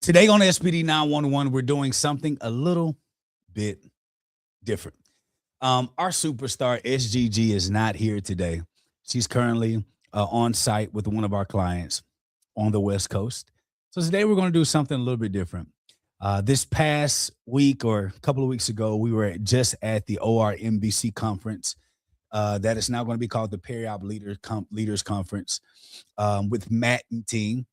Today on SPD911, we're doing something a little bit different. Our superstar SGG is not here today. She's currently on site with one of our clients on the West Coast. So today we're going to do something a little bit different. This past week or a couple of weeks ago, we were just at the ORBMS conference. That is now going to be called the Periop Leaders Conference with Matt and team.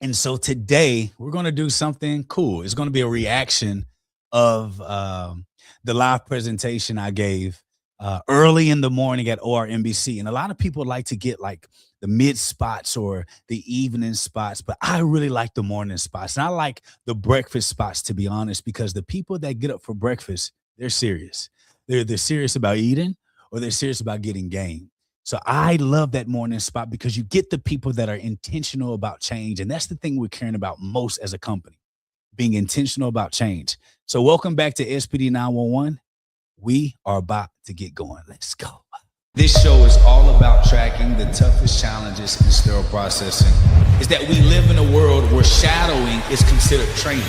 And so today we're going to do something cool. It's going to be a reaction of the live presentation I gave early in the morning at ORBMS. And a lot of people like to get like the mid spots or the evening spots, but I really like the morning spots. And I like the breakfast spots, to be honest, because the people that get up for breakfast, they're serious. They're serious about eating or they're serious about getting game. So I love that morning spot because you get the people that are intentional about change. And that's the thing we're caring about most as a company, being intentional about change. So welcome back to SPD911. We are about to get going. Let's go. This show is all about tracking the toughest challenges in sterile processing. Is that we live in a world where shadowing is considered training.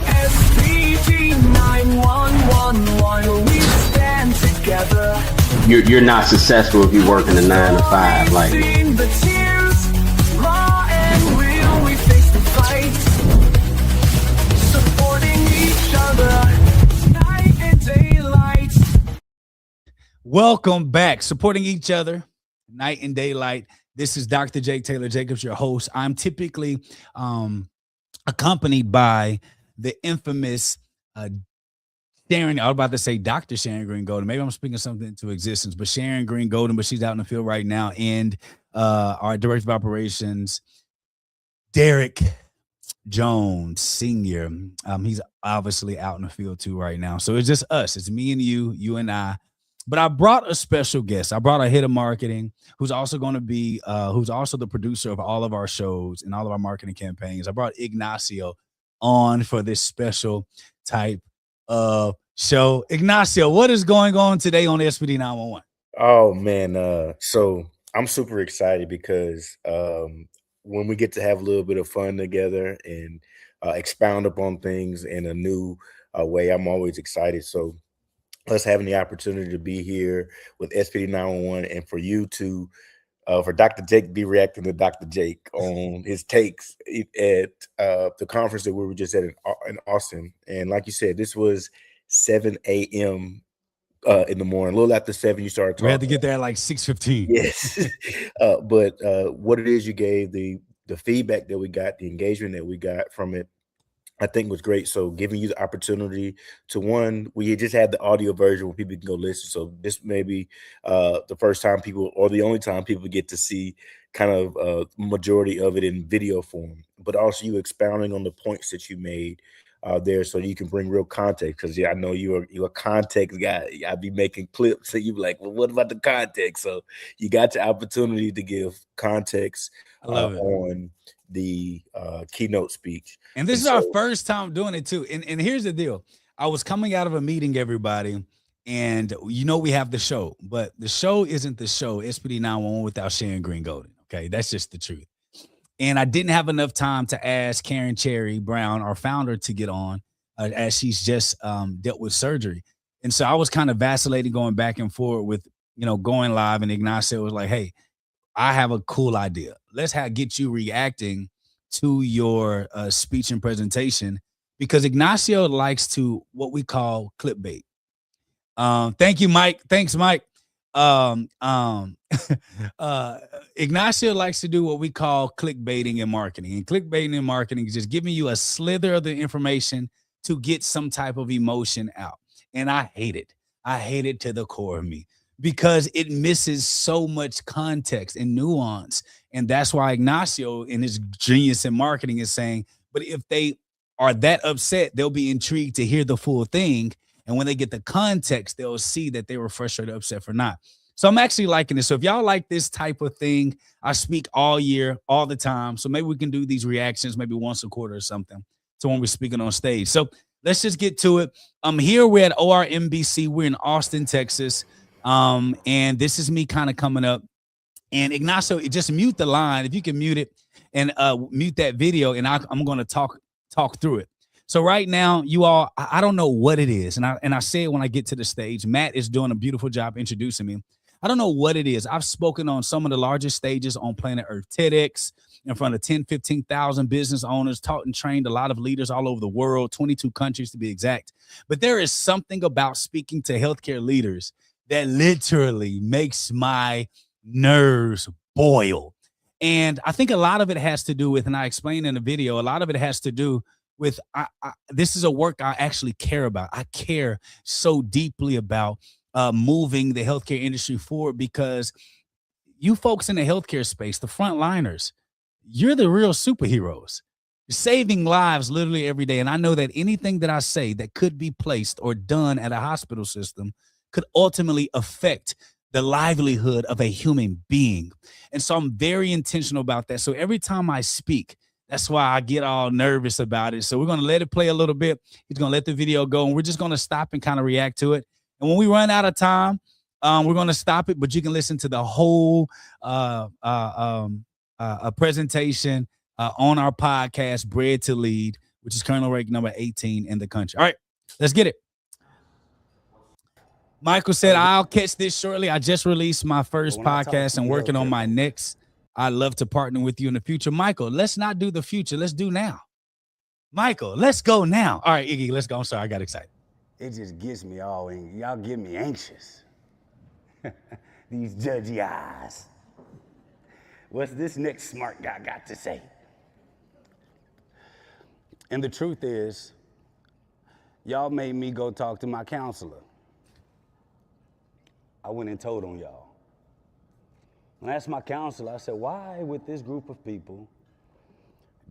SPD911, we stand together. You're not successful if you work in a 9 to 5. Like the tears, raw and real, we face the fight, supporting each other, night and daylight. Welcome back, supporting each other, night and daylight. This is Dr. Tayler Jacobs, your host. I'm typically accompanied by the infamous Sharon, I was about to say Dr. Sharon Green Golden. Maybe I'm speaking something into existence, but Sharon Green Golden, but she's out in the field right now. And our Director of Operations, Derek Jones Sr. He's obviously out in the field too right now. So it's just us. It's me and you and I. But I brought a special guest. I brought a head of marketing who's also going to be, who's also the producer of all of our shows and all of our marketing campaigns. I brought Ignacio on for this special type show. Ignacio, what is going on today on SPD911? Oh man, so I'm super excited because when we get to have a little bit of fun together and expound upon things in a new way, I'm always excited. So us having the opportunity to be here with SPD911 and for you to for Dr. Jake to be reacting to Dr. Jake on his takes at the conference that we were just at in Austin. And like you said, this was 7 a.m. In the morning, a little after 7, you started talking. We had to get there at like 6:15. Yes. But what it is you gave, the feedback that we got, the engagement that we got from it, I think was great. So giving you the opportunity to, one, we just had the audio version where people can go listen. So this may be the first time people, or the only time people get to see kind of majority of it in video form, but also you expounding on the points that you made there so you can bring real context. Because I know you're a context guy. I'd be making clips. So you be like, well, what about the context? So you got the opportunity to give context on the keynote speech. And this is our first time doing it too. And here's the deal. I was coming out of a meeting, everybody, and we have the show, but the show isn't the show, SPD911, without Sharon Green Golden. Okay, that's just the truth. And I didn't have enough time to ask Karen Cherry Brown, our founder, to get on as she's just dealt with surgery. And so I was kind of vacillating, going back and forth with, going live. And Ignacio was like, hey, I have a cool idea. Let's get you reacting to your speech and presentation, because Ignacio likes to what we call clickbait. Thank you, Mike. Thanks, Mike. Ignacio likes to do what we call clickbaiting in marketing. And clickbaiting in marketing is just giving you a slither of the information to get some type of emotion out. And I hate it. I hate it to the core of me, because it misses so much context and nuance. And that's why Ignacio, in his genius in marketing, is saying, but if they are that upset, they'll be intrigued to hear the full thing. And when they get the context, they'll see that they were frustrated, upset for not. So I'm actually liking this. So if y'all like this type of thing, I speak all year, all the time. So maybe we can do these reactions maybe once a quarter or something. So when we're speaking on stage. So let's just get to it. Here we're at ORBMS. We're in Austin, Texas. And this is me kind of coming up. And Ignacio, just mute the line. If you can mute it and mute that video. And I'm going to talk talk through it. So right now, you all, I don't know what it is. And I say it when I get to the stage. Matt is doing a beautiful job introducing me. I don't know what it is. I've spoken on some of the largest stages on planet Earth, TEDx, in front of 10, 15,000 business owners, taught and trained a lot of leaders all over the world, 22 countries to be exact. But there is something about speaking to healthcare leaders that literally makes my nerves boil. And I think a lot of it has to do with, and I explained in the video, a lot of it has to do with, this is a work I actually care about. I care so deeply about moving the healthcare industry forward, because you folks in the healthcare space, the frontliners, you're the real superheroes. You're saving lives literally every day. And I know that anything that I say that could be placed or done at a hospital system could ultimately affect the livelihood of a human being. And so I'm very intentional about that. So every time I speak, that's why I get all nervous about it. So we're going to let it play a little bit. He's going to let the video go, and we're just going to stop and kind of react to it. And when we run out of time, we're going to stop it, but you can listen to the whole presentation on our podcast, Bred to Lead, which is currently ranked number 18 in the country. All right, let's get it. Michael said, I'll catch this shortly. I just released my first podcast and working on my next. I'd love to partner with you in the future. Michael, let's not do the future. Let's do now. Michael, let's go now. All right, Iggy, let's go. I'm sorry, I got excited. It just gets me all in. Y'all get me anxious. These judgy eyes. What's this next smart guy got to say? And the truth is, y'all made me go talk to my counselor. I went and told on y'all. When I asked my counselor, I said, why with this group of people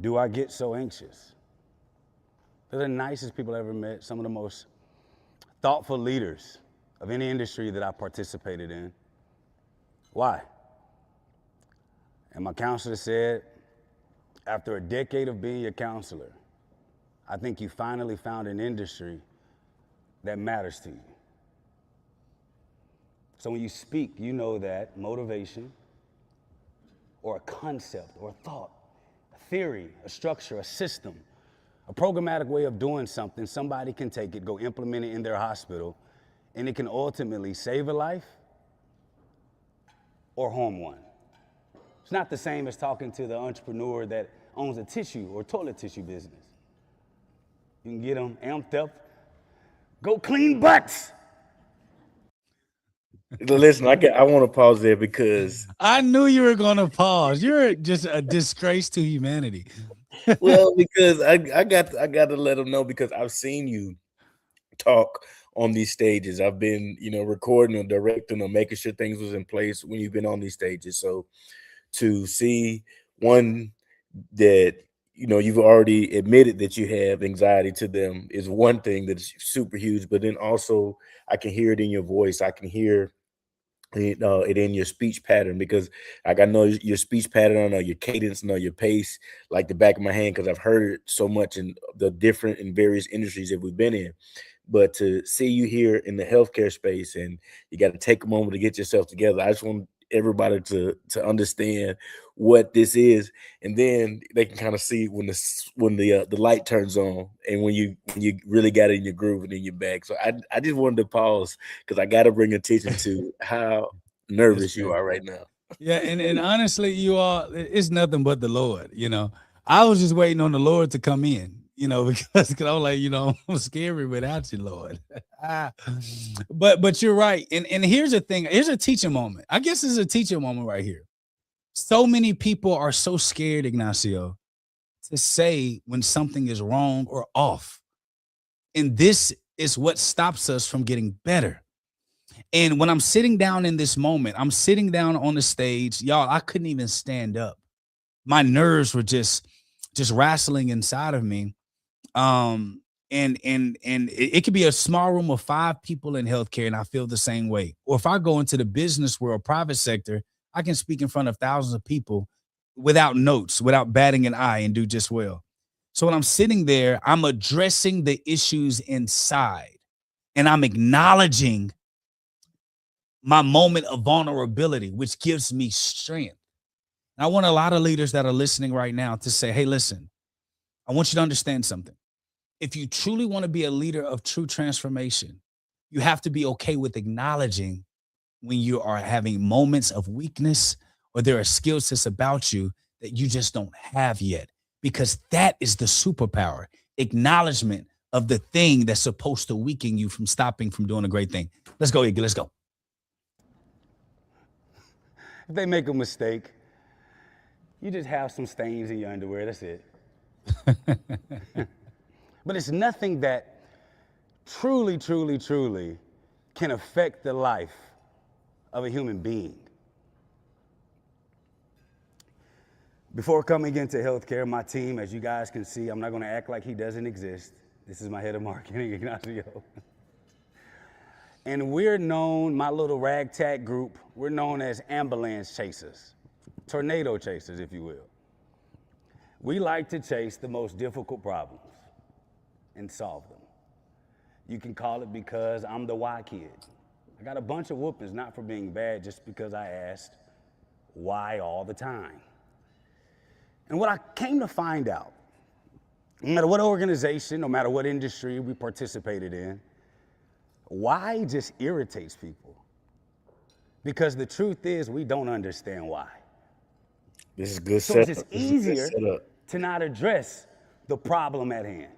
do I get so anxious? They're the nicest people I ever met, some of the most thoughtful leaders of any industry that I participated in. Why? And my counselor said, after a decade of being your counselor, I think you finally found an industry that matters to you. So when you speak, you know that motivation or a concept or a thought, a theory, a structure, a system, a programmatic way of doing something, somebody can take it, go implement it in their hospital, and it can ultimately save a life or harm one. It's not the same as talking to the entrepreneur that owns a tissue or toilet tissue business. You can get them amped up, go clean butts. Listen, I want to pause there because I knew you were going to pause. You're just a disgrace to humanity. well, because I got to let them know, because I've seen you talk on these stages. I've been, recording or directing or making sure things was in place when you've been on these stages. So to see one that, you've already admitted that you have anxiety to them is one thing that's super huge. But then also I can hear it in your voice. I can hear it in your speech pattern, because like I know your speech pattern, I know your cadence, I know your pace like the back of my hand, because I've heard it so much in the different and various industries that we've been in. But to see you here in the healthcare space, and you got to take a moment to get yourself together. I just want everybody to understand what this is, and then they can kind of see when the light turns on, and when you really got it in your groove and in your bag. So I just wanted to pause, because I got to bring attention to how nervous you are right now. Yeah, and honestly, you all, it's nothing but the Lord. I was just waiting on the Lord to come in. Because I'm like, I'm scary without you, Lord. But you're right. And here's the thing. Here's a teaching moment. I guess this is a teaching moment right here. So many people are so scared, Ignacio, to say when something is wrong or off. And this is what stops us from getting better. And when I'm sitting down in this moment, I'm sitting down on the stage, y'all, I couldn't even stand up. My nerves were just wrestling inside of me. And it could be a small room of 5 people in healthcare, and I feel the same way. Or if I go into the business world, private sector, I can speak in front of thousands of people without notes, without batting an eye, and do just well. So when I'm sitting there, I'm addressing the issues inside, and I'm acknowledging my moment of vulnerability, which gives me strength. And I want a lot of leaders that are listening right now to say, hey, listen, I want you to understand something. If you truly want to be a leader of true transformation, you have to be okay with acknowledging when you are having moments of weakness or there are skill sets about you that you just don't have yet, because that is the superpower. Acknowledgement of the thing that's supposed to weaken you from stopping from doing a great thing. Let's go, Iggy. Let's go. If they make a mistake, you just have some stains in your underwear. That's it. But it's nothing that truly, truly, truly can affect the life of a human being. Before coming into healthcare, my team, as you guys can see, I'm not going to act like he doesn't exist. This is my head of marketing, Ignacio. And we're known, my little ragtag group, we're known as ambulance chasers, tornado chasers, if you will. We like to chase the most difficult problems and solve them. You can call it because I'm the why kid. I got a bunch of whoopings, not for being bad, just because I asked why all the time. And what I came to find out, no matter what organization, no matter what industry we participated in, why just irritates people. Because the truth is, we don't understand why. This is good So setup. it's just This is good easier setup. to not address the problem at hand.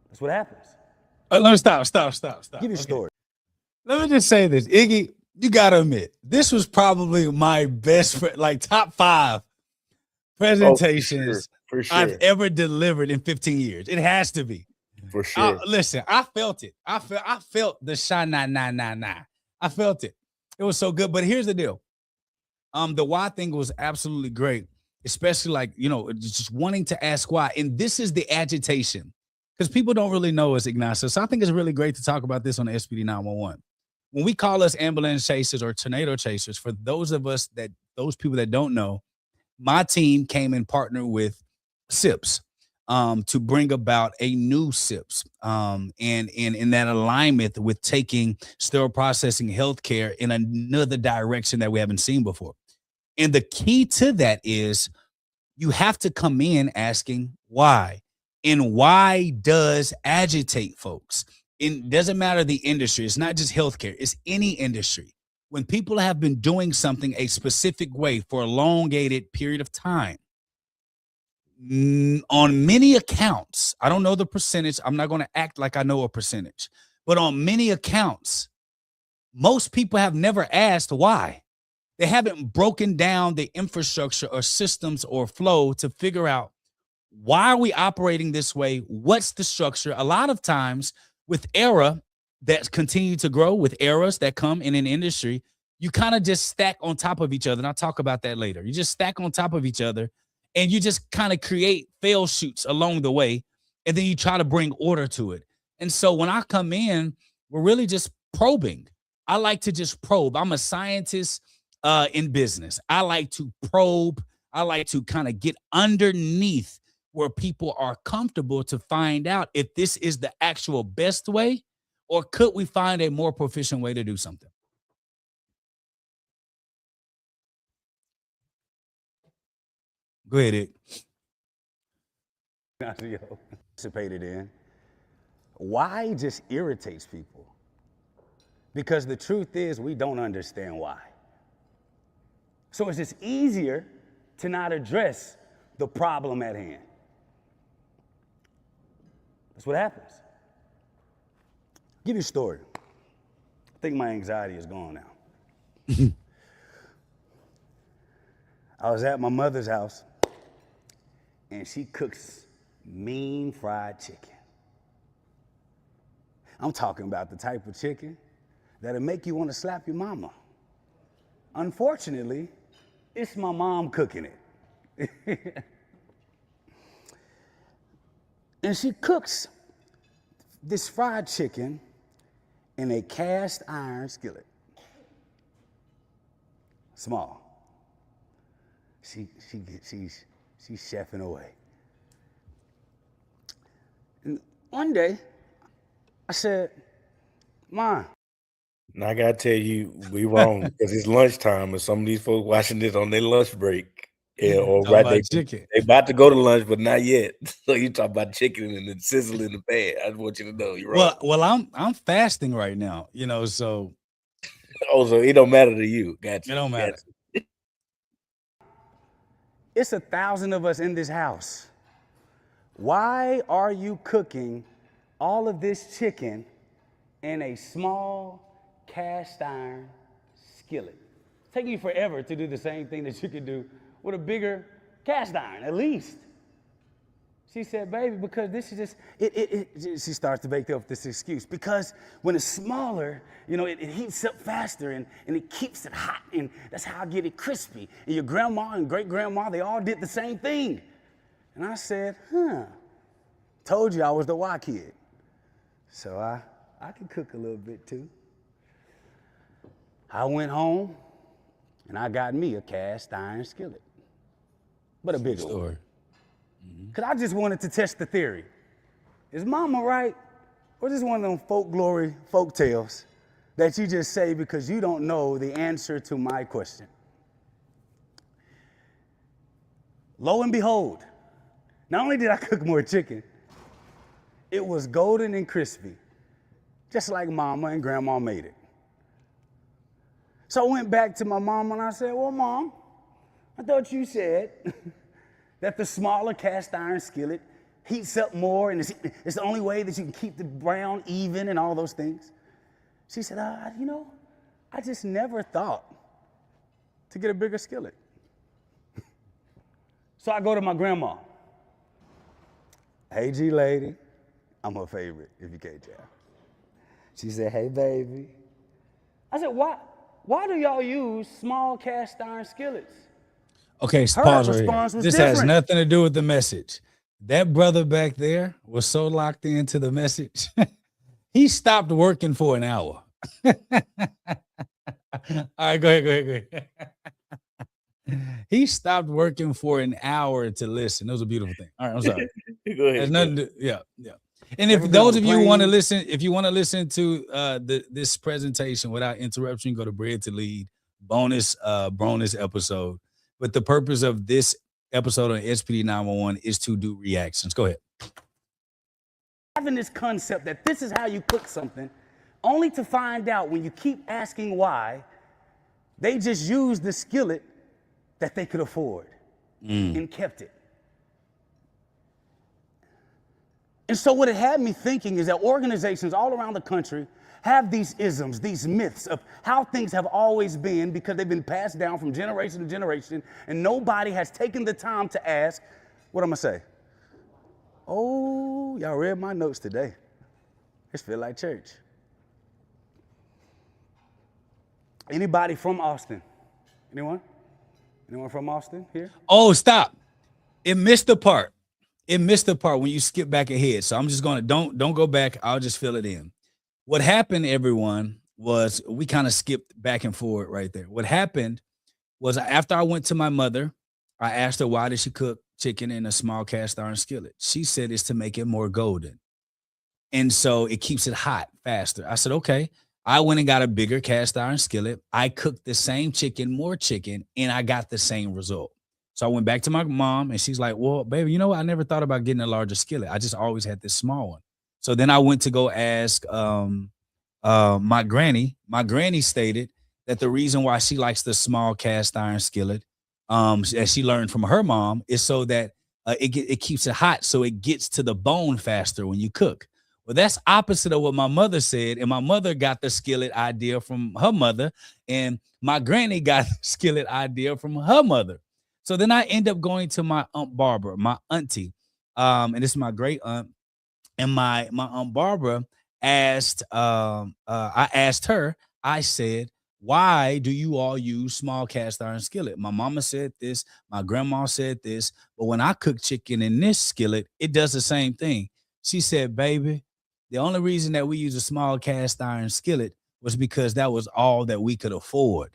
That's what happens. Let me stop. Give your story. Let me just say this, Iggy, you got to admit, this was probably my best, like top 5 presentations For sure. I've ever delivered in 15 years. It has to be. For sure. Listen, I felt it. I felt the shy nah. I felt it. It was so good. But here's the deal. The why thing was absolutely great, especially like, just wanting to ask why. And this is the agitation, because people don't really know us, Ignacio. So I think it's really great to talk about this on the SPD911. When we call us ambulance chasers or tornado chasers, for those people that don't know, my team came and partnered with SIPS to bring about a new SIPS, and in that alignment with taking sterile processing healthcare in another direction that we haven't seen before. And the key to that is you have to come in asking why. And why does agitate folks? It doesn't matter the industry. It's not just healthcare. It's any industry. When people have been doing something a specific way for a elongated period of time, on many accounts, I don't know the percentage. I'm not going to act like I know a percentage. But on many accounts, most people have never asked why. They haven't broken down the infrastructure or systems or flow to figure out, why are we operating this way? What's the structure? A lot of times with era that continue to grow, with eras that come in an industry, you kind of just stack on top of each other. And I'll talk about that later. You just stack on top of each other and you just kind of create fail shoots along the way. And then you try to bring order to it. And so when I come in, we're really just probing. I like to just probe. I'm a scientist in business. I like to probe. I like to kind of get underneath where people are comfortable to find out if this is the actual best way, or could we find a more proficient way to do something? Go ahead, Ed. Participated in. Why just irritates people? Because the truth is, we don't understand why. So it's just easier to not address the problem at hand. That's what happens. Give you a story. I think my anxiety is gone now. I was at my mother's house, and she cooks mean fried chicken. I'm talking about the type of chicken that'll make you want to slap your mama. Unfortunately, it's my mom cooking it. And she cooks this fried chicken in a cast iron skillet. Small. She's chefing away. And one day, I said, "Ma." Now I gotta tell you, we wrong because it's lunchtime and some of these folks watching this on their lunch break. Yeah, or Talk right, about chicken. they about to go to lunch, but not yet. So you talk about chicken and then sizzle in the pan. I just want you to know you're wrong. Well, I'm fasting right now, you know, so Oh, so it don't matter to you. Gotcha. it don't matter. Gotcha. It's 1,000 of us in this house. Why are you cooking all of this chicken in a small cast iron skillet? It's taking you forever to do the same thing that you could do with a bigger cast iron, at least. She said, baby, because this is just, she starts to make up this excuse. Because when it's smaller, you know, it heats up faster and it keeps it hot. And that's how I get it crispy. And your grandma and great-grandma, they all did the same thing. And I said, told you I was the Y kid. So I can cook a little bit too. I went home and I got me a cast iron skillet, but a bigger one. Because I just wanted to test the theory. Is mama right? Or is this one of them folk tales that you just say because you don't know the answer to my question? Lo and behold, not only did I cook more chicken, it was golden and crispy, just like mama and grandma made it. So I went back to my mom and I said, well, Mom, I thought you said that the smaller cast iron skillet heats up more and it's the only way that you can keep the brown even and all those things. She said, you know, I just never thought to get a bigger skillet. So I go to my grandma. Hey, G lady, I'm her favorite, if you can't tell. She said, hey, baby. I said, why do y'all use small cast iron skillets? Okay, Her pause right response here. was This has different. nothing to do with the message. That brother back there was so locked into the message. He stopped working for an hour. All right, go ahead. He stopped working for an hour to listen. It was a beautiful thing. All right, I'm sorry. Go ahead. There's nothing to, yeah. And if Ever been those on of a you want to plane? listen, if you want to listen to this presentation without interruption, go to Bread to Lead bonus episode. But the purpose of this episode on SPD911 is to do reactions. Go ahead. Having this concept that this is how you cook something, only to find out when you keep asking why, they just used the skillet that they could afford and kept it. And so what it had me thinking is that organizations all around the country have these isms, these myths of how things have always been because they've been passed down from generation to generation, and nobody has taken the time to ask, what am I say? Oh, y'all read my notes today. This feel like church. Anybody from Austin? Anyone? Anyone from Austin here? Oh, stop. It missed the part. It missed the part when you skip back ahead. So I'm just going to, don't go back. I'll just fill it in. What happened, everyone, was we kind of skipped back and forward right there. What happened was after I went to my mother, I asked her, why did she cook chicken in a small cast iron skillet? She said it's to make it more golden. And so it keeps it hot faster. I said, okay. I went and got a bigger cast iron skillet. I cooked the same chicken, more chicken, and I got the same result. So I went back to my mom and she's like, well, baby, you know what? I never thought about getting a larger skillet. I just always had this small one. So then I went to go ask my granny. My granny stated that the reason why she likes the small cast iron skillet, as she learned from her mom, is so that it keeps it hot, so it gets to the bone faster when you cook. Well, that's opposite of what my mother said, and my mother got the skillet idea from her mother, and my granny got the skillet idea from her mother. So then I end up going to my Aunt Barbara, my auntie, and this is my great aunt. And my Aunt Barbara asked, I asked her, I said, why do you all use small cast iron skillet? My mama said this, my grandma said this, but when I cook chicken in this skillet, it does the same thing. She said, baby, the only reason that we use a small cast iron skillet was because that was all that we could afford.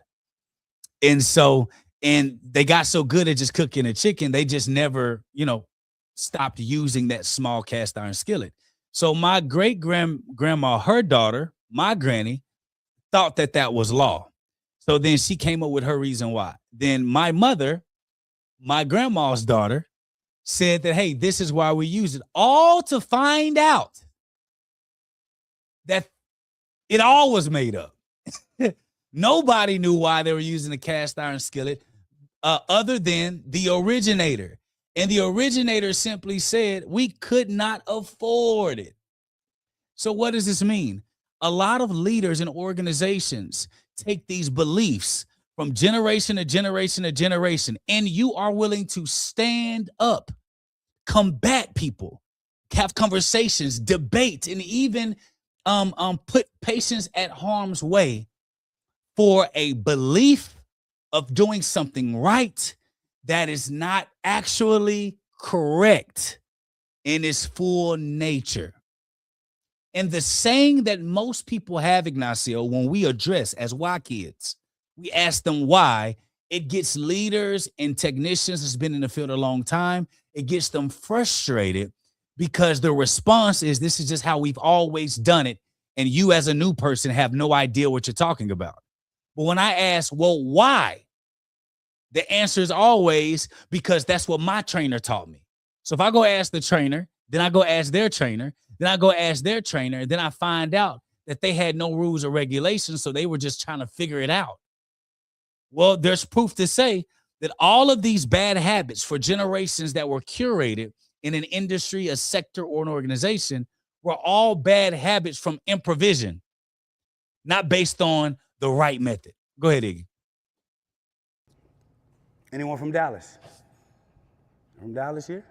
And so, and they got so good at just cooking a chicken, they just never, stopped using that small cast iron skillet. So my great grandma, her daughter, my granny, thought that was law. So then she came up with her reason why. Then my mother my grandma's daughter said that, hey, this is why we use it, all to find out that it all was made up. Nobody knew why they were using the cast iron skillet other than the originator. And the originator simply said we could not afford it. So what does this mean? A lot of leaders and organizations take these beliefs from generation to generation to generation, and you are willing to stand up, combat people, have conversations, debate, and even put patients at harm's way for a belief of doing something right that is not actually correct in its full nature. And the saying that most people have, Ignacio, when we address as why kids, we ask them why, it gets leaders and technicians that's been in the field a long time, it gets them frustrated because the response is, this is just how we've always done it, and you as a new person have no idea what you're talking about. But when I ask, well, why? The answer is always, because that's what my trainer taught me. So if I go ask the trainer, then I go ask their trainer, then I go ask their trainer, then I find out that they had no rules or regulations, so they were just trying to figure it out. Well, there's proof to say that all of these bad habits for generations that were curated in an industry, a sector, or an organization were all bad habits from improvision, not based on the right method. Go ahead, Iggy. Anyone from Dallas? From Dallas here?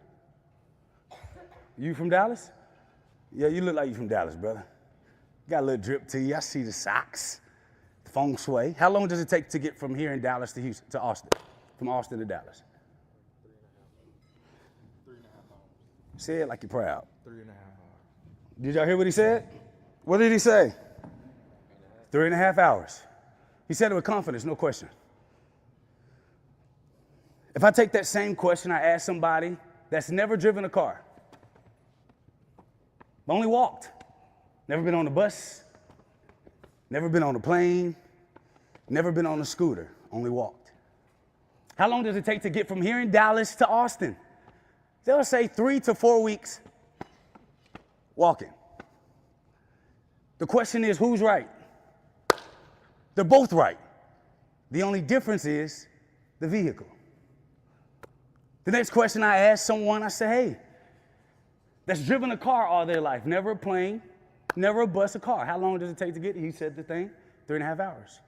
You from Dallas? Yeah, you look like you from Dallas, brother. Got a little drip to you. I see the socks. Feng shui. How long does it take to get from here in Dallas to Houston, to Austin? From Austin to Dallas? 3.5 hours. Say it like you're proud. 3.5 hours. Did y'all hear what he said? What did he say? 3.5 hours. He said it with confidence, no question. If I take that same question, I ask somebody that's never driven a car, only walked, never been on a bus, never been on a plane, never been on a scooter, only walked. How long does it take to get from here in Dallas to Austin? They'll say 3 to 4 weeks walking. The question is, who's right? They're both right. The only difference is the vehicle. The next question I ask someone, I say, hey, that's driven a car all their life, never a plane, never a bus, a car. How long does it take to get here? He said the thing, 3.5 hours.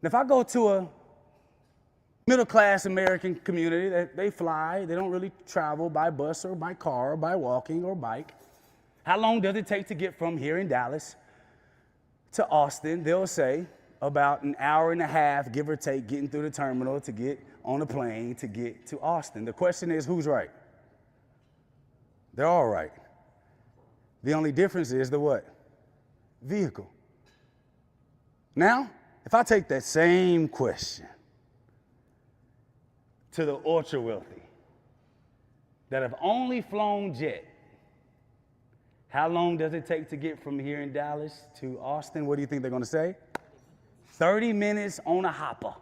And if I go to a middle-class American community that they fly, they don't really travel by bus or by car or by walking or bike, how long does it take to get from here in Dallas to Austin? They'll say about an hour and a half, give or take, getting through the terminal to get on a plane to get to Austin. The question is, who's right? They're all right. The only difference is the what? Vehicle. Now, if I take that same question to the ultra wealthy that have only flown jet, how long does it take to get from here in Dallas to Austin? What do you think they're going to say? 30 minutes on a hopper.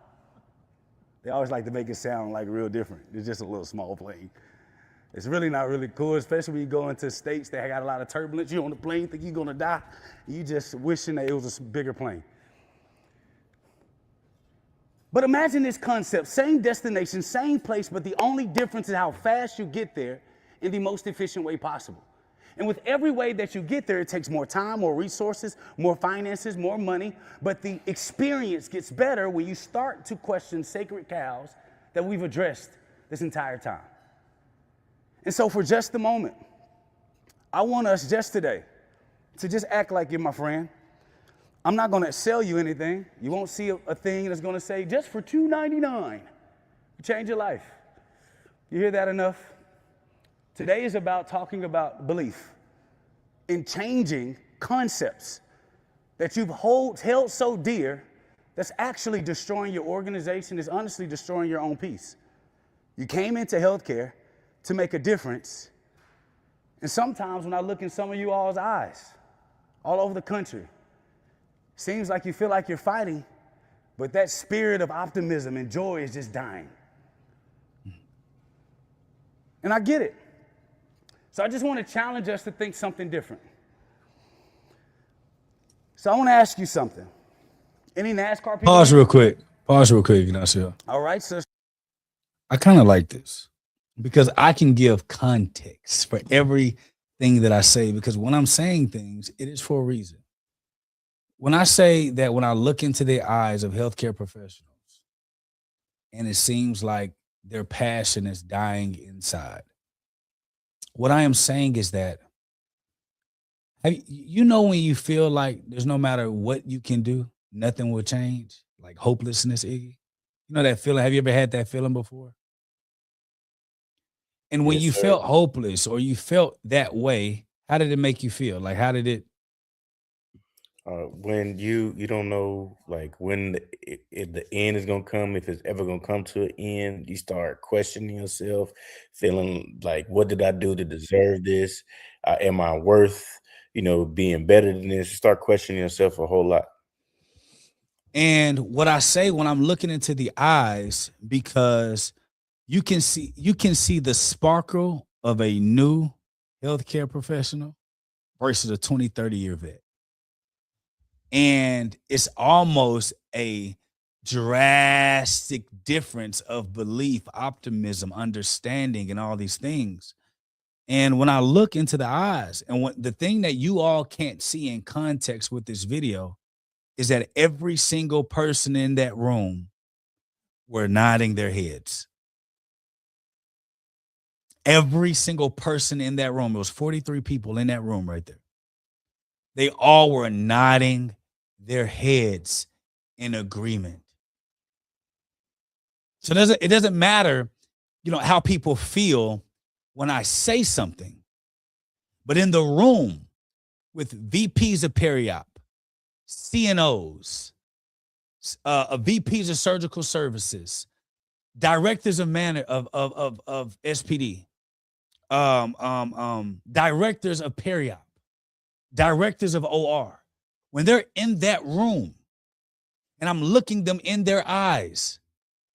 They always like to make it sound like real different. It's just a little small plane. It's really not really cool, especially when you go into states that got a lot of turbulence. You're on the plane, think you're gonna die. You just wishing that it was a bigger plane. But imagine this concept, same destination, same place, but the only difference is how fast you get there in the most efficient way possible. And with every way that you get there, it takes more time, more resources, more finances, more money, but the experience gets better when you start to question sacred cows that we've addressed this entire time. And so for just a moment, I want us just today to just act like you're my friend. I'm not gonna sell you anything. You won't see a thing that's gonna say, just for $2.99, change your life. You hear that enough? Today is about talking about belief in changing concepts that you've held so dear that's actually destroying your organization, is honestly destroying your own peace. You came into healthcare to make a difference. And sometimes when I look in some of you all's eyes, all over the country, seems like you feel like you're fighting, but that spirit of optimism and joy is just dying. And I get it. So I just want to challenge us to think something different. So I want to ask you something. Any NASCAR people? Pause real quick. Ignacio. All right, so I kind of like this because I can give context for everything that I say, because when I'm saying things, it is for a reason. When I say that, when I look into the eyes of healthcare professionals and it seems like their passion is dying inside, what I am saying is that, when you feel like there's no matter what you can do, nothing will change, like hopelessness, Iggy? You know that feeling? Have you ever had that feeling before? And when you felt hopeless or you felt that way, how did it make you feel? Like, how did it? When you don't know, like, when the end is gonna come, if it's ever gonna come to an end, you start questioning yourself, feeling like, what did I do to deserve this? Am I worth, being better than this? You start questioning yourself a whole lot. And what I say when I'm looking into the eyes, because you can see the sparkle of a new healthcare professional versus a 20, 30-year vet. And it's almost a drastic difference of belief, optimism, understanding, and all these things. And when I look into the eyes, and the thing that you all can't see in context with this video is that every single person in that room were nodding their heads. Every single person in that room, there was 43 people in that room right there. They all were nodding their heads in agreement. So it doesn't matter, how people feel when I say something, but in the room with VPs of periop, CNOs, VPs of surgical services, directors of SPD, directors of periop, directors of OR, when they're in that room and I'm looking them in their eyes,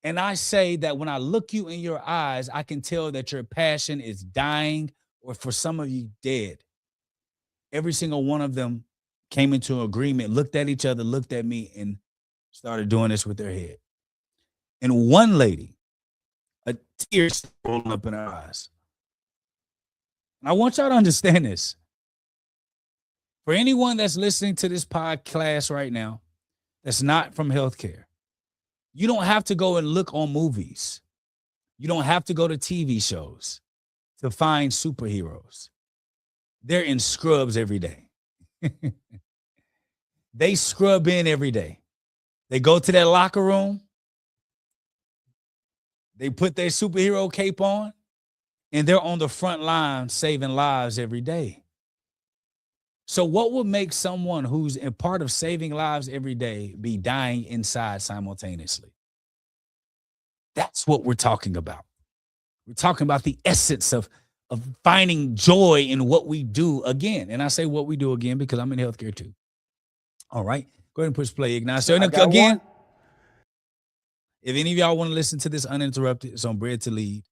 and I say that when I look you in your eyes, I can tell that your passion is dying, or for some of you, dead. Every single one of them came into agreement, looked at each other, looked at me, and started doing this with their head. And one lady, a tear rolling up in her eyes. And I want y'all to understand this. For anyone that's listening to this podcast right now, that's not from healthcare, you don't have to go and look on movies. You don't have to go to TV shows to find superheroes. They're in scrubs every day. They scrub in every day. They go to that locker room. They put their superhero cape on, and they're on the front line saving lives every day. So what would make someone who's a part of saving lives every day be dying inside simultaneously? That's what we're talking about. We're talking about the essence of finding joy in what we do again. And I say what we do again because I'm in healthcare too. All right. Go ahead and push play, Ignacio. And again, if any of y'all want to listen to this uninterrupted, it's on Bread to Lead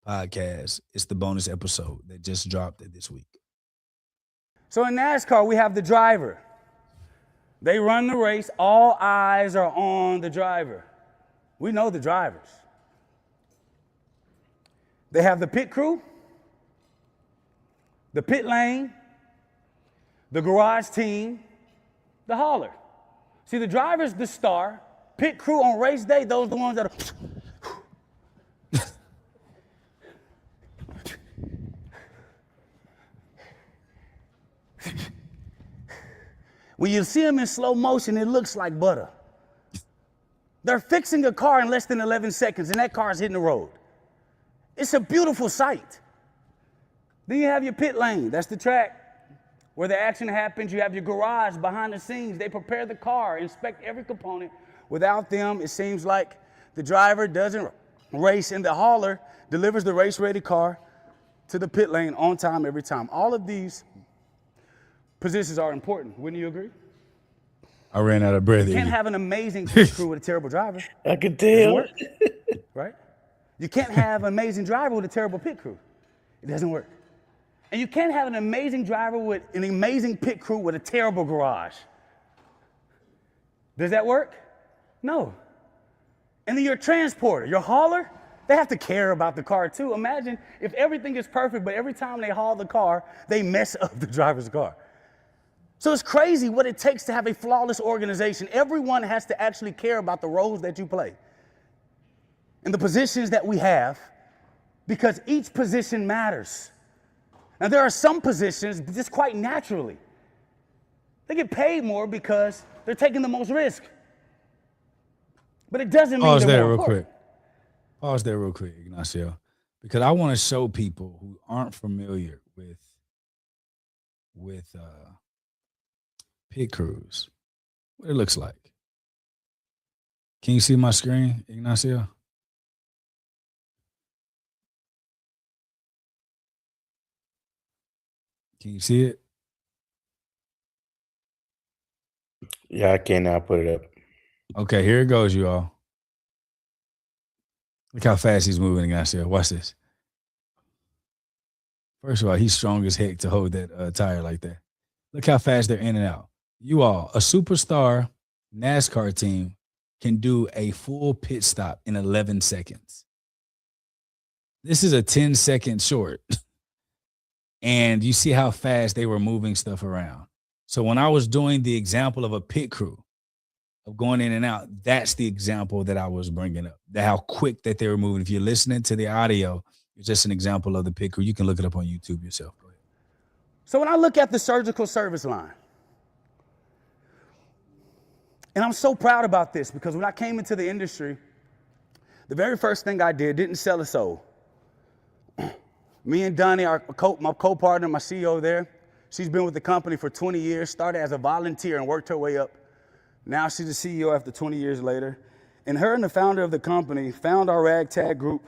podcast. It's the bonus episode that just dropped this week. So in NASCAR, we have the driver. They run the race. All eyes are on the driver. We know the drivers. They have the pit crew, the pit lane, the garage team, the hauler. See, the driver's the star. Pit crew on race day, those are the ones that are... When you see them in slow motion, it looks like butter. They're fixing a car in less than 11 seconds, and that car's hitting the road. It's a beautiful sight. Then you have your pit lane. That's the track where the action happens. You have your garage behind the scenes. They prepare the car, inspect every component. Without them, it seems like the driver doesn't race, and the hauler delivers the race-ready car to the pit lane on time every time. All of these positions are important. Wouldn't you agree? I ran out of breath. You can't have an amazing pit crew with a terrible driver. I can tell. Right? You can't have an amazing driver with a terrible pit crew. It doesn't work. And you can't have an amazing driver with an amazing pit crew with a terrible garage. Does that work? No. And then your transporter, your hauler, they have to care about the car too. Imagine if everything is perfect, but every time they haul the car, they mess up the driver's car. So it's crazy what it takes to have a flawless organization. Everyone has to actually care about the roles that you play and the positions that we have, because each position matters. Now, there are some positions just quite naturally. They get paid more because they're taking the most risk. But it doesn't mean Pause they're there more real important. quick. Pause there real quick, Ignacio, because I want to show people who aren't familiar with pit crews what it looks like. Can you see my screen, Ignacio? Can you see it? Yeah, I can now put it up. Okay, here it goes, you all. Look how fast he's moving, Ignacio. Watch this. First of all, he's strong as heck to hold that tire like that. Look how fast they're in and out. You all, a superstar NASCAR team can do a full pit stop in 11 seconds. This is a 10-second short. And you see how fast they were moving stuff around. So when I was doing the example of a pit crew of going in and out, that's the example that I was bringing up, how quick that they were moving. If you're listening to the audio, it's just an example of the pit crew. You can look it up on YouTube yourself. Go ahead. So when I look at the surgical service line, and I'm so proud about this because when I came into the industry, the very first thing I did, didn't sell a soul. Me and Donnie, my co-partner, my CEO there, she's been with the company for 20 years, started as a volunteer and worked her way up. Now she's the CEO after 20 years later. And her and the founder of the company found our ragtag group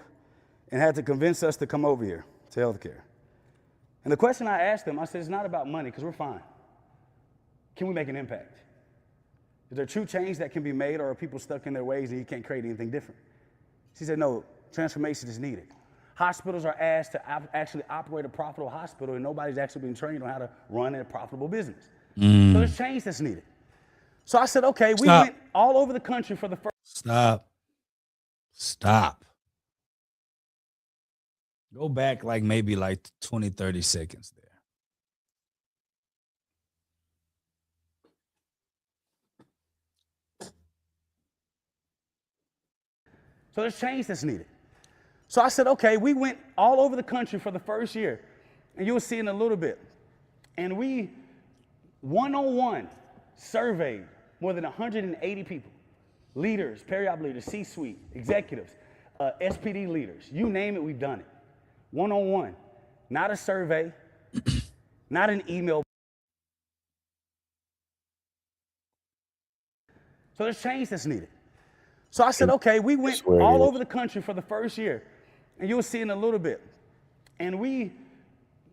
and had to convince us to come over here to healthcare. And the question I asked them, I said, it's not about money because we're fine. Can we make an impact? Is there true change that can be made, or are people stuck in their ways and you can't create anything different? She said, no, transformation is needed. Hospitals are asked to actually operate a profitable hospital, and nobody's actually been trained on how to run a profitable business. So there's change that's needed. So I said, okay, we went all over the country for the first. Stop. Go back maybe 20, 30 seconds there. So there's change that's needed. So I said, okay, we went all over the country for the first year, and you'll see in a little bit. And we one-on-one surveyed more than 180 people, leaders, periop leaders, C-suite, executives, SPD leaders, you name it, we've done it. One-on-one, not a survey, not an email. So there's change that's needed. So I said, okay, we went all over the country for the first year, and you'll see in a little bit. And we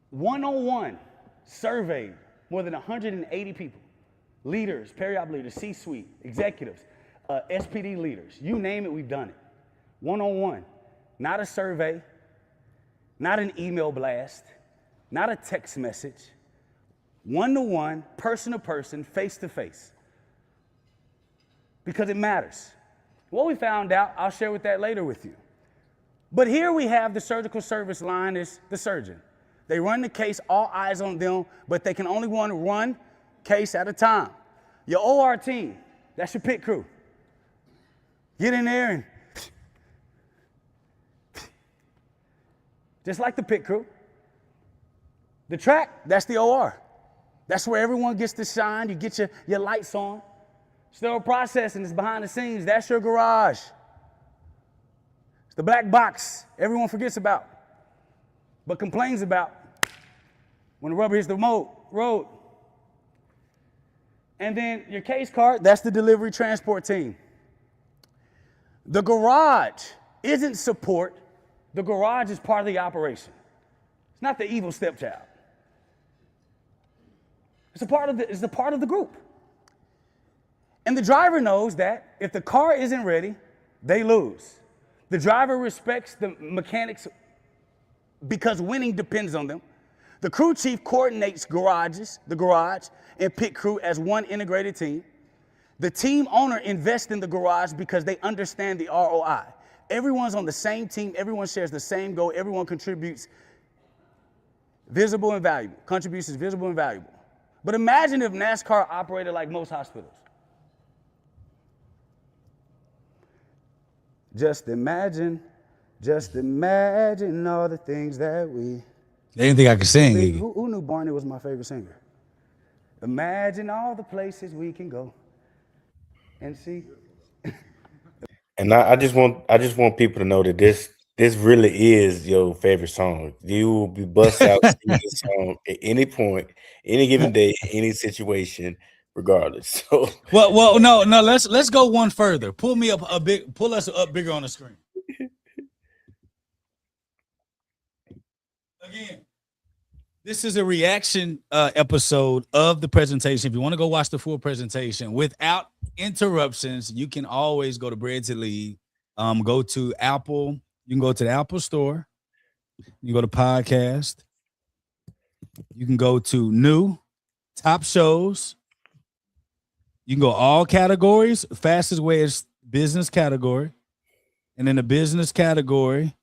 one-on-one surveyed more than 180 people, leaders, periop leaders, C-suite, executives, SPD leaders, you name it, we've done it. One-on-one, not a survey, not an email blast, not a text message, one-to-one, person-to-person, face-to-face, because it matters. What we found out, I'll share that later with you. But here we have the surgical service line is the surgeon. They run the case, all eyes on them, but they can only run one case at a time. Your OR team, that's your pit crew. Get in there and just like the pit crew. The track, that's the OR. That's where everyone gets to shine. You get your lights on. Sterile processing is behind the scenes. That's your garage. It's the black box everyone forgets about, but complains about when the rubber hits the road. And then your case cart, that's the delivery transport team. The garage isn't support. The garage is part of the operation. It's not the evil stepchild. It's a part of the group. And the driver knows that if the car isn't ready, they lose. The driver respects the mechanics. because winning depends on them. The crew chief coordinates the garage, and pit crew as one integrated team. The team owner invests in the garage because they understand the ROI. Everyone's on the same team. Everyone shares the same goal. Everyone contributes visible and valuable. Contributions visible and valuable. But imagine if NASCAR operated like most hospitals. Just imagine all the things that we. They didn't think I could sing. Iggy. Who knew Barney was my favorite singer? Imagine all the places we can go and see. And I just want people to know that this really is your favorite song. You will be bust out singing this song at any point, any given day, any situation, regardless. So Well, no. Let's go one further. Pull us up bigger on the screen. Again, this is a reaction episode of the presentation. If you want to go watch the full presentation without interruptions, you can always go to Bread to Lead. Go to Apple. You can go to the Apple Store. You go to podcast. You can go to new top shows. You can go all categories. Fastest way is business category. And in the business category,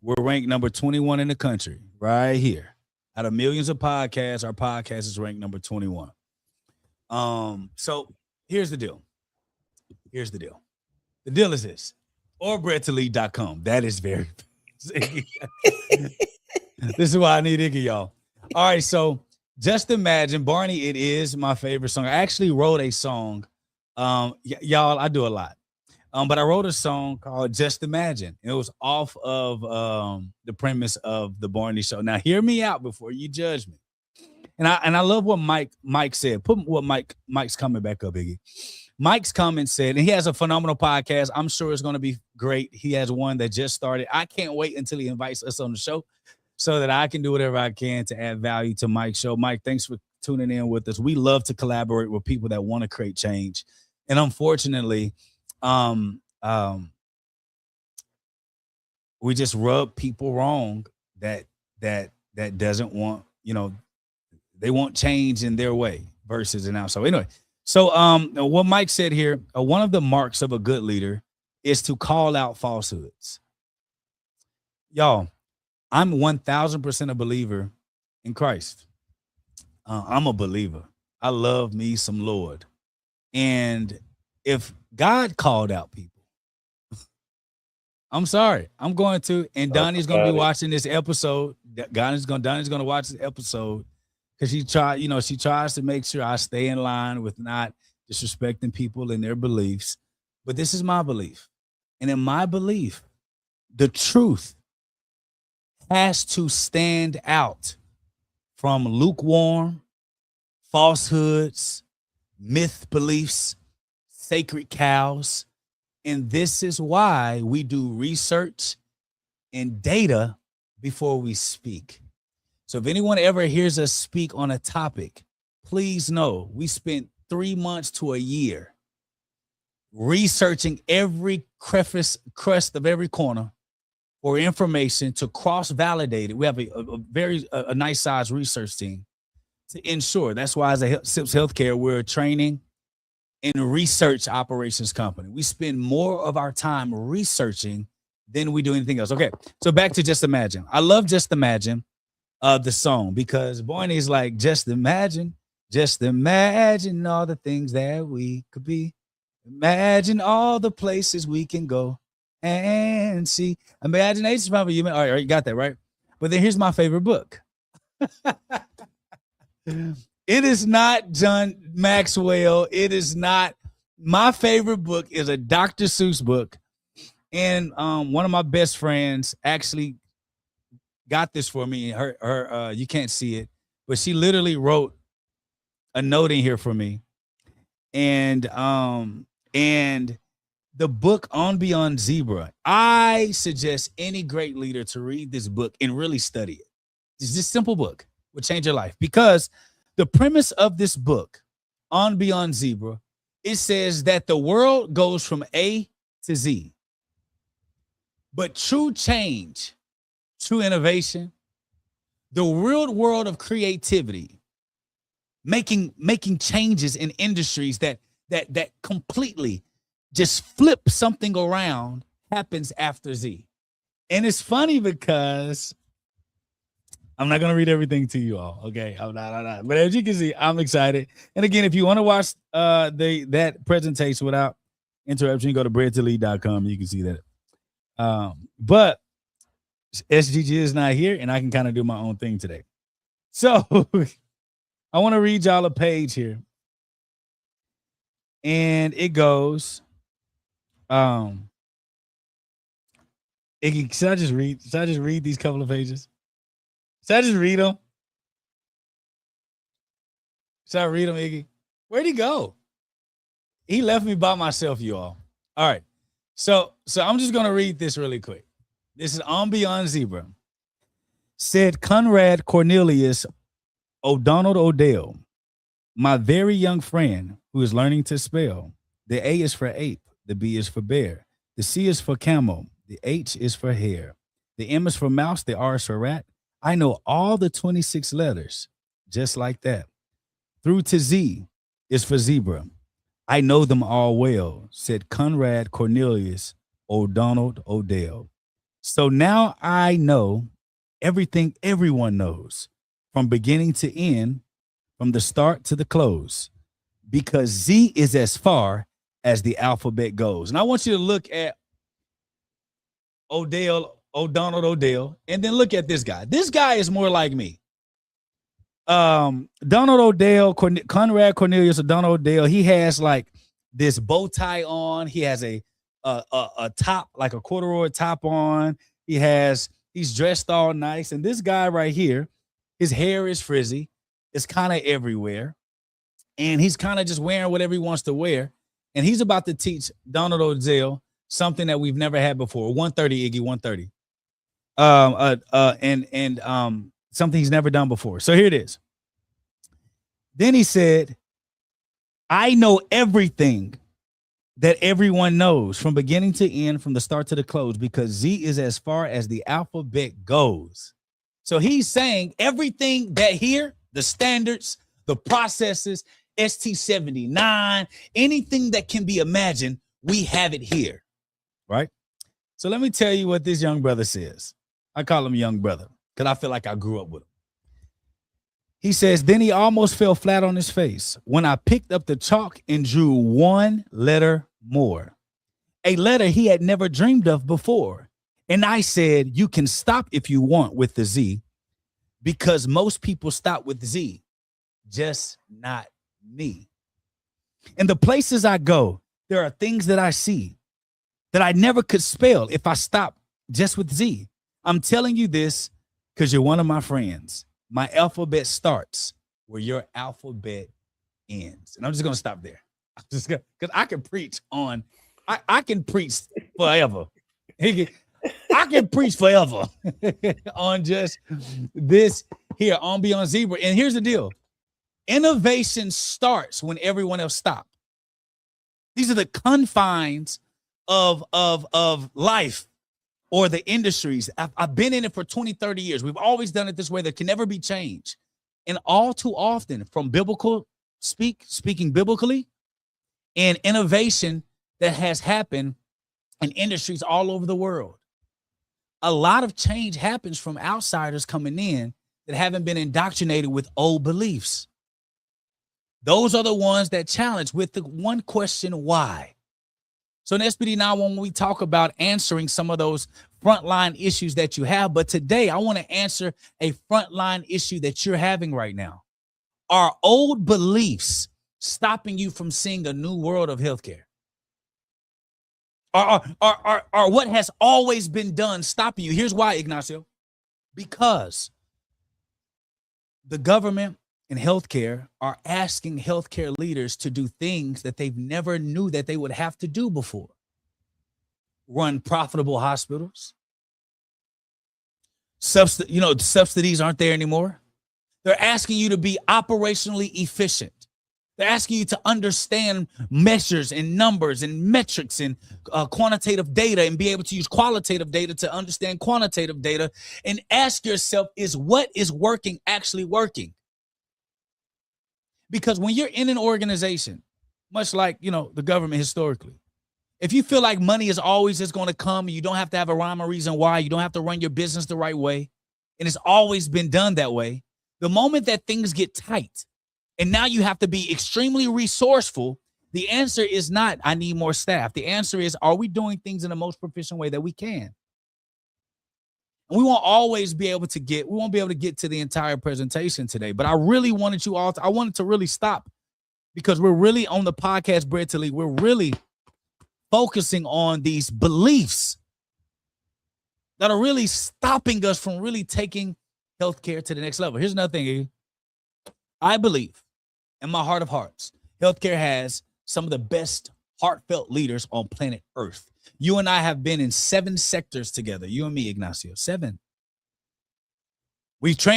we're ranked number 21 in the country right here. Out of millions of podcasts, our podcast is ranked number 21. So here's the deal. The deal is this. ORBREADTOLEAD.com. That is very this is why I need Iggy, y'all. All right, so just imagine, Barney, it is my favorite song. I actually wrote a song. Y'all, I do a lot. But I wrote a song called Just Imagine. It was off of the premise of the Barney Show. Now, hear me out before you judge me. And I love what Mike said. Put what Mike's coming back up, Iggy. Mike's comment said, and he has a phenomenal podcast. I'm sure it's going to be great. He has one that just started. I can't wait until he invites us on the show so that I can do whatever I can to add value to Mike's show. Mike, thanks for tuning in with us. We love to collaborate with people that want to create change. And unfortunately, we just rub people wrong that doesn't want, they want change in their way versus an out. So anyway, what Mike said here, one of the marks of a good leader is to call out falsehoods. Y'all, I'm 1000% a believer in Christ. I'm a believer. I love me some Lord. And if God called out people, I'm sorry, I'm going to, and Donnie's going to be watching this episode. Donnie's going to watch this episode because she tries to make sure I stay in line with not disrespecting people and their beliefs. But this is my belief. And in my belief, the truth has to stand out from lukewarm, falsehoods, myth beliefs, sacred cows. And this is why we do research and data before we speak. So if anyone ever hears us speak on a topic, please know we spent 3 months to a year researching every crest of every corner for information to cross-validate it. We have a very nice size research team to ensure. That's why as a SIPS Healthcare, we're a training and research operations company. We spend more of our time researching than we do anything else. Okay, so back to Just Imagine. I love Just Imagine, the song, because Barney's like, just imagine all the things that we could be. Imagine all the places we can go and see. Imagination's probably you. All right, you got that right. But then here's my favorite book. It is not John Maxwell. It is not. My favorite book is a Dr. Seuss book. And one of my best friends actually got this for me. Her you can't see it, but she literally wrote a note in here for me. And the book On Beyond Zebra, I suggest any great leader to read this book and really study it. This simple book will change your life, because the premise of this book, On Beyond Zebra, it says that the world goes from A to Z. But true change, true innovation, the real world of creativity, making changes in industries that completely just flip something around, happens after Z. And it's funny because I'm not gonna read everything to you all, okay? I'm not. But as you can see, I'm excited. And again, if you want to watch that presentation without interruption, you go to breadtolead.com. You can see that. But SGG is not here, and I can kind of do my own thing today. So I want to read y'all a page here. And it goes, should I just read these couple of pages? Should I just read them? Should I read them, Iggy? Where'd he go? He left me by myself, you all. All right. So I'm just going to read this really quick. This is on Beyond Zebra. Said Conrad Cornelius O'Donnell Odell, my very young friend who is learning to spell. The A is for ape. The B is for bear. The C is for camel. The H is for hare. The M is for mouse. The R is for rat. I know all the 26 letters just like that. Through to Z is for zebra. I know them all well, said Conrad Cornelius O'Donnell Odell. So now I know everything everyone knows, from beginning to end, from the start to the close, because Z is as far as the alphabet goes. And I want you to look at O'Donnell Odell, and then look at this guy. This guy is more like me. Donald Odell, Conrad Cornelius O'Donnell Odell, he has like this bow tie on. He has a top, like a corduroy top on. He's dressed all nice. And this guy right here, his hair is frizzy. It's kind of everywhere. And he's kind of just wearing whatever he wants to wear. And he's about to teach Donald Odell something that we've never had before. 130, Iggy, 130. Something he's never done before. So here it is. Then he said, I know everything that everyone knows, from beginning to end, from the start to the close, because Z is as far as the alphabet goes. So he's saying everything that here, the standards, the processes, ST79, anything that can be imagined, we have it here, right? So let me tell you what this young brother says. I call him young brother because I feel like I grew up with him. He says, then he almost fell flat on his face when I picked up the chalk and drew one letter more, a letter he had never dreamed of before. And I said, you can stop if you want with the Z, because most people stop with Z, just not me. In the places I go, there are things that I see that I never could spell if I stopped just with Z. I'm telling you this because you're one of my friends. My alphabet starts where your alphabet ends. And I'm just going to stop there. I'm just gonna, because I can preach on, I can preach forever. I can preach forever on just this here on Beyond Zebra. And here's the deal. Innovation starts when everyone else stops. These are the confines of life or the industries. I've been in it for 20, 30 years. We've always done it this way. That can never be changed. And all too often, from biblical speaking biblically, and innovation that has happened in industries all over the world. A lot of change happens from outsiders coming in that haven't been indoctrinated with old beliefs. Those are the ones that challenge with the one question, why? So in SPD911, we talk about answering some of those frontline issues that you have. But today, I want to answer a frontline issue that you're having right now. Are old beliefs stopping you from seeing a new world of healthcare? Are what has always been done stopping you? Here's why, Ignacio. Because the government and healthcare are asking healthcare leaders to do things that they've never knew that they would have to do before. Run profitable hospitals. Subsidies aren't there anymore. They're asking you to be operationally efficient. They're asking you to understand measures and numbers and metrics and quantitative data, and be able to use qualitative data to understand quantitative data, and ask yourself, is what is working actually working? Because when you're in an organization, much like, the government historically, if you feel like money is always just going to come, you don't have to have a rhyme or reason why, you don't have to run your business the right way, and it's always been done that way, the moment that things get tight, and now you have to be extremely resourceful, the answer is not, I need more staff. The answer is, are we doing things in the most proficient way that we can? And we won't be able to get to the entire presentation today, but I really wanted I wanted to really stop, because we're really on the podcast Bread to Lead. We're really focusing on these beliefs that are really stopping us from really taking healthcare to the next level. Here's another thing, Iggy. I believe in my heart of hearts, healthcare has some of the best heartfelt leaders on planet Earth. You and I have been in 7 sectors together. You and me, Ignacio, 7. We did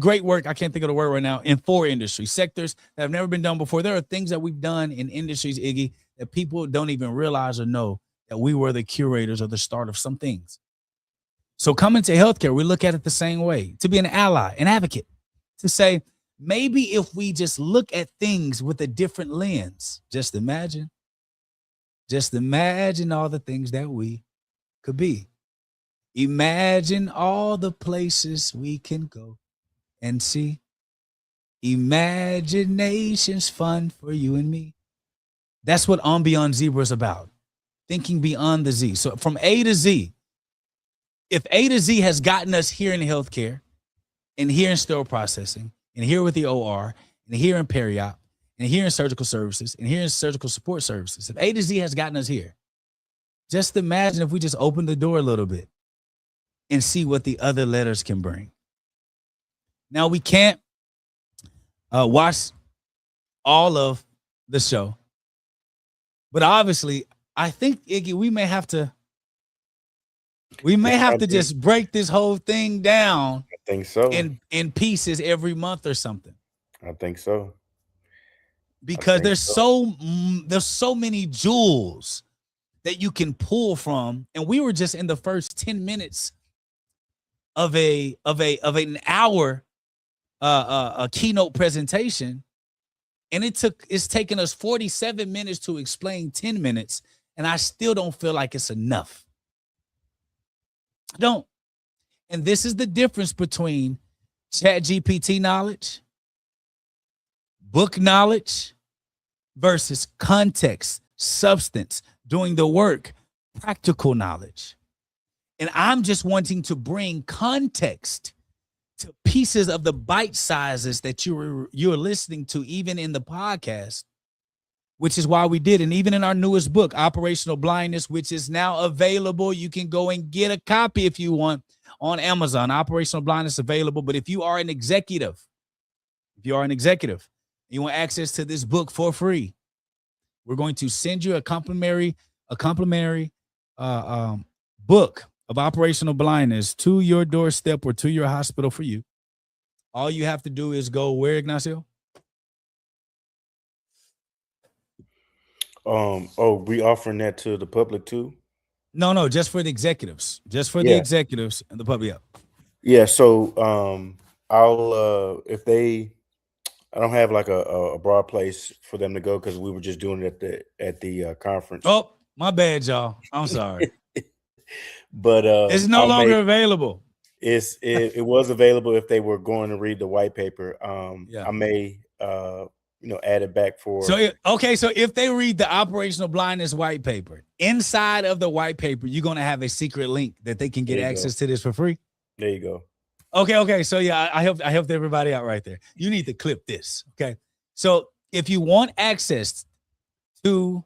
great work. I can't think of the word right now, in 4 industry sectors that have never been done before. There are things that we've done in industries, Iggy, that people don't even realize or know that we were the curators or the start of some things. So coming to healthcare, we look at it the same way, to be an ally, an advocate, to say, maybe if we just look at things with a different lens, just imagine all the things that we could be. Imagine all the places we can go and see. Imagination's fun for you and me. That's what On Beyond Zebra is about. Thinking beyond the Z. So from A to Z, if A to Z has gotten us here in healthcare, and here in sterile processing, and here with the OR, and here in periop, and here in surgical services, and here in surgical support services, if A to Z has gotten us here, just imagine if we just open the door a little bit and see what the other letters can bring. Now, we can't watch all of the show, but obviously, I think, Iggy, we may have to just break this whole thing down. I think so. In pieces every month or something. I think so. Because there's so many jewels that you can pull from, and we were just in the first 10 minutes of an hour a keynote presentation, and it's taken us 47 minutes to explain 10 minutes, and I still don't feel like it's enough. I don't. And this is the difference between ChatGPT knowledge, book knowledge, versus context, substance, doing the work, practical knowledge. And I'm just wanting to bring context to pieces of the bite sizes that you're listening to, even in the podcast, which is why we did. And even in our newest book, Operational Blindness, which is now available, you can go and get a copy if you want on Amazon. Operational Blindness available. But if you are an executive, you want access to this book for free, we're going to send you a complimentary book of Operational Blindness to your doorstep or to your hospital for you. All you have to do is go where, Ignacio? We offering that to the public too? No, just for the executives. Just for the executives and the public. Yeah. So I'll I don't have like a broad place for them to go because we were just doing it at the conference. Oh, my bad, y'all. I'm sorry. But it's no longer available. It was available if they were going to read the white paper. I may add it back for. So if they read the Operational Blindness white paper, inside of the white paper, you're gonna have a secret link that they can get access to this for free. There you go. Okay. So yeah, I helped everybody out right there. You need to clip this. Okay. So if you want access to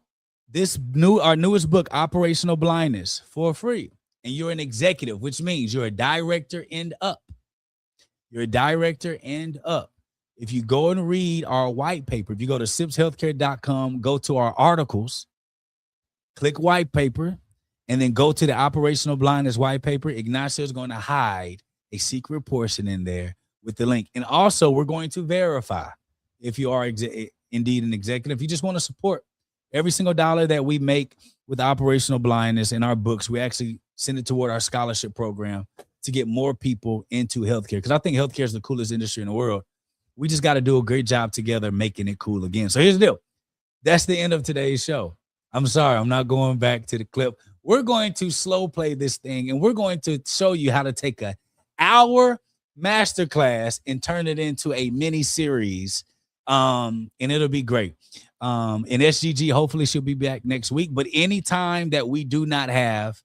our newest book, Operational Blindness, for free, and you're an executive, which means you're a director and up. If you go and read our white paper, if you go to sipshealthcare.com, go to our articles, click white paper, and then go to the Operational Blindness white paper, Ignacio is going to hide a secret portion in there with the link. And also, we're going to verify if you are indeed an executive. If you just want to support every single dollar that we make with operational blindness in our books, we actually send it toward our scholarship program to get more people into healthcare. Because I think healthcare is the coolest industry in the world. We just got to do a great job together making it cool again. So here's the deal. That's the end of today's show. I'm sorry, I'm not going back to the clip. We're going to slow play this thing, and we're going to show you how to take an hour masterclass and turn it into a mini series. And it'll be great. And SGG, hopefully she'll be back next week. But anytime that we do not have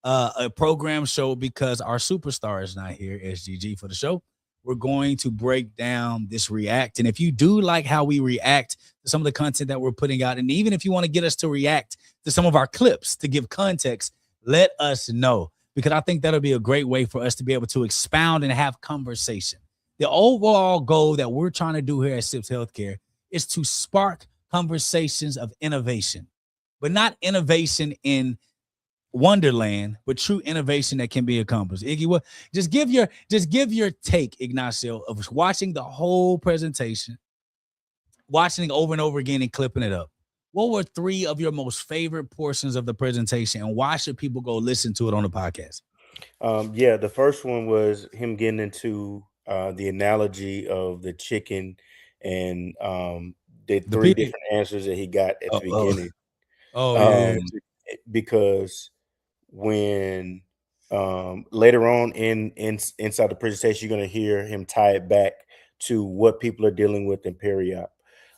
a program show because our superstar is not here, SGG, for the show, we're going to break down this react. And if you do like how we react to some of the content that we're putting out, and even if you want to get us to react to some of our clips to give context, let us know, because I think that'll be a great way for us to be able to expound and have conversation. The overall goal that we're trying to do here at SIPS Healthcare is to spark conversations of innovation, but not innovation in Wonderland, but true innovation that can be accomplished. Iggy, what? Just give your take, Ignacio, of watching the whole presentation, watching it over and over again and clipping it up. What were 3 of your most favorite portions of the presentation, and why should people go listen to it on the podcast? Yeah, the first one was him getting into the analogy of the chicken and the 3 different answers that he got at the beginning. Yeah. Because when later on inside the presentation, you're going to hear him tie it back to what people are dealing with in periop.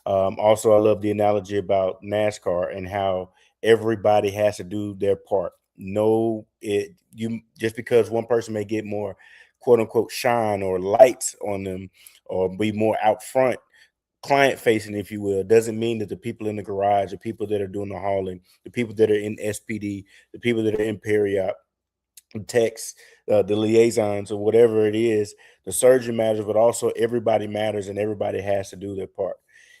Also, I love the analogy about NASCAR and how everybody has to do their part. Just because one person may get more quote unquote shine or lights on them or be more out front, client facing, if you will, doesn't mean that the people in the garage, the people that are doing the hauling, the people that are in SPD, the people that are in periop, techs, the liaisons, or whatever it is, the surgeon matters, but also everybody matters and everybody has to do their part.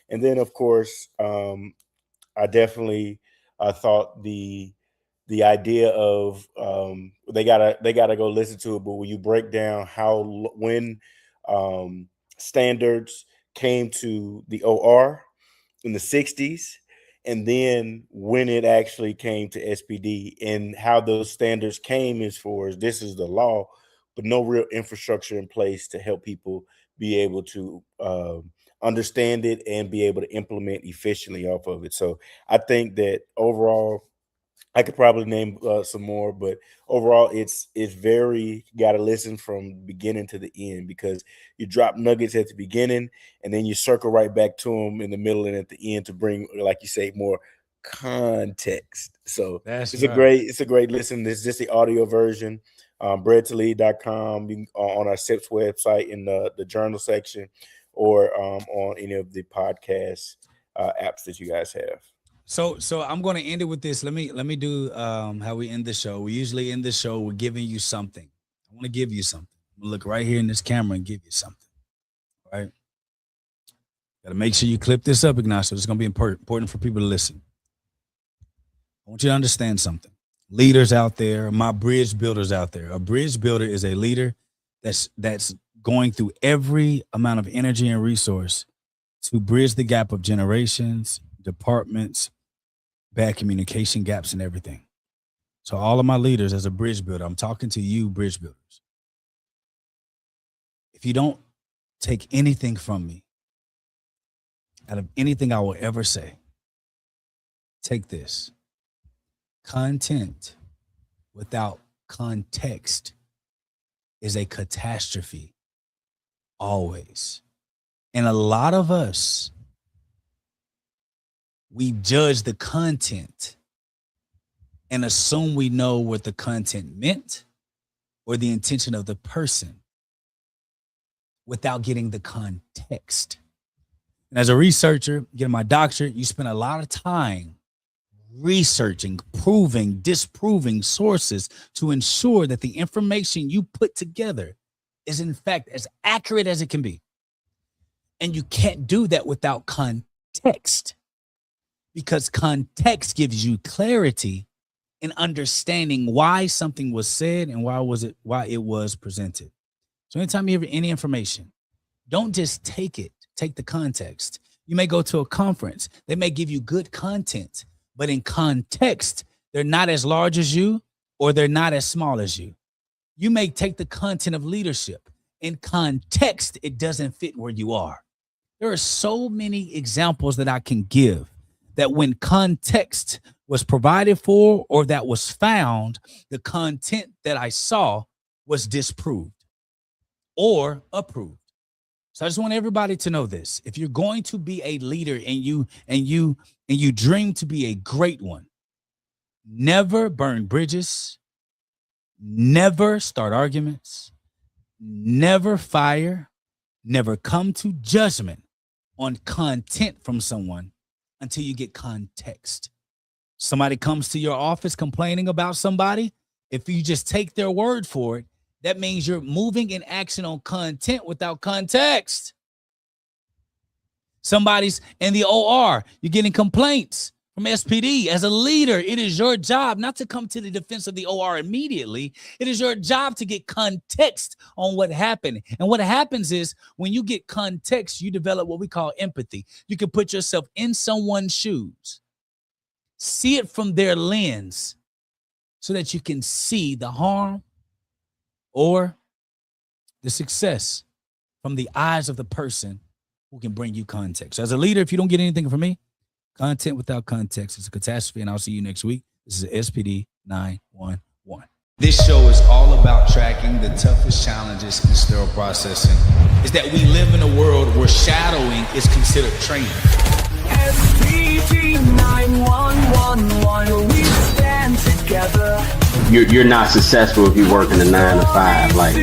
And then, of course, I definitely thought the idea of they gotta go listen to it, but when you break down when standards came to the OR in the 60s, and then when it actually came to SPD and how those standards came as far as this is the law, but no real infrastructure in place to help people be able to understand it and be able to implement efficiently off of it. So I think that overall, I could probably name some more, but overall, it's very, you got to listen from beginning to the end, because you drop nuggets at the beginning and then you circle right back to them in the middle and at the end to bring, like you say, more context. So it's a great listen. This is just the audio version. Breadtolead.com, on our SIPS website in the journal section, or on any of the podcast apps that you guys have. So I'm going to end it with this. Let me do how we end the show. We usually end the show with giving you something. I want to give you something. I'm gonna look right here in this camera and give you something. All right. Got to make sure you clip this up, Ignacio. It's going to be important for people to listen. I want you to understand something. Leaders out there, my bridge builders out there. A bridge builder is a leader that's going through every amount of energy and resource to bridge the gap of generations, departments, bad communication gaps, and everything. So all of my leaders, as a bridge builder, I'm talking to you, bridge builders. If you don't take anything from me, out of anything I will ever say, take this. Content without context is a catastrophe, always. And a lot of us, we judge the content and assume we know what the content meant or the intention of the person without getting the context. And as a researcher, getting my doctorate, you spend a lot of time researching, proving, disproving sources to ensure that the information you put together is in fact as accurate as it can be. And you can't do that without context, because context gives you clarity in understanding why something was said and why it was presented. So anytime you hear any information, don't just take it, take the context. You may go to a conference. They may give you good content, but in context, they're not as large as you or they're not as small as you. You may take the content of leadership. In context, it doesn't fit where you are. There are so many examples that I can give that when context was provided for or that was found, the content that I saw was disproved or approved. So I just want everybody to know this. If you're going to be a leader and you dream to be a great one, never burn bridges, never start arguments, never fire, never come to judgment on content from someone until you get context. Somebody comes to your office complaining about somebody. If you just take their word for it, that means you're moving in action on content without context. Somebody's in the OR, you're getting complaints from SPD. As a leader, it is your job not to come to the defense of the OR immediately. It is your job to get context on what happened. And what happens is when you get context, you develop what we call empathy. You can put yourself in someone's shoes, see it from their lens so that you can see the harm or the success from the eyes of the person who can bring you context. So as a leader, if you don't get anything from me, content without context is a catastrophe, and I'll see you next week. This is SPD911. This show is all about tracking the toughest challenges in sterile processing. Is that we live in a world where shadowing is considered training. SPD911, we stand together. You're not successful if you work in a 9 to 5. Like,